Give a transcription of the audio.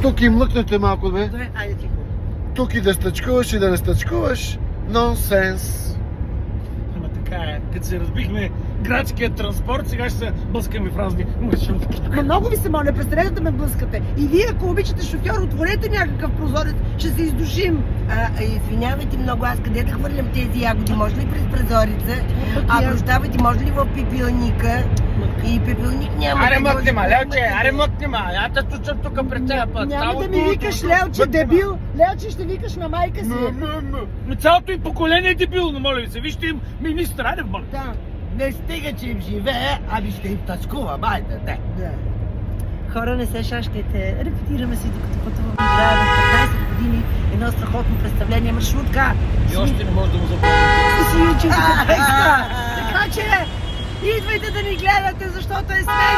Тук и млъкнете малко, бе. Добре, айде ти го. Тук и да стъчкуваш и да не стъчкуваш. Нонсенс. Ама така е. Като се разбихме градския транспорт, сега ще се блъскаме в разни маршрутки. Но много ви се моля, престанете да ме блъскате. И вие, ако обичате шофьор, отворете някакъв прозорец, ще се издушим. Извинявайте много, аз къде да хвърлям тези ягоди? Може ли през прозореца? Прощавайте, може ли в пепелника? И пепелник няма. Аре мъкни ма, Лелче, аре мъкни ма. Я те чучам тук пред тея път. Няма да ми викаш, Лелче, дебил. Лелче, ще викаш на майка си. Цялото им поколение е дебилно, моля ви се. Вижте им министър, айде моля. Да. Не стига, че им живее, ами ще им тъскува, майде, не. Да. Хора, не се шашкайте. Репетираме си, докато пътуваме. Играем от 15 години едно страхотно представление маршрутка. И още не може да му запомните. И си учим текста. Така че, идвайте да ни гледате, защото е смешно.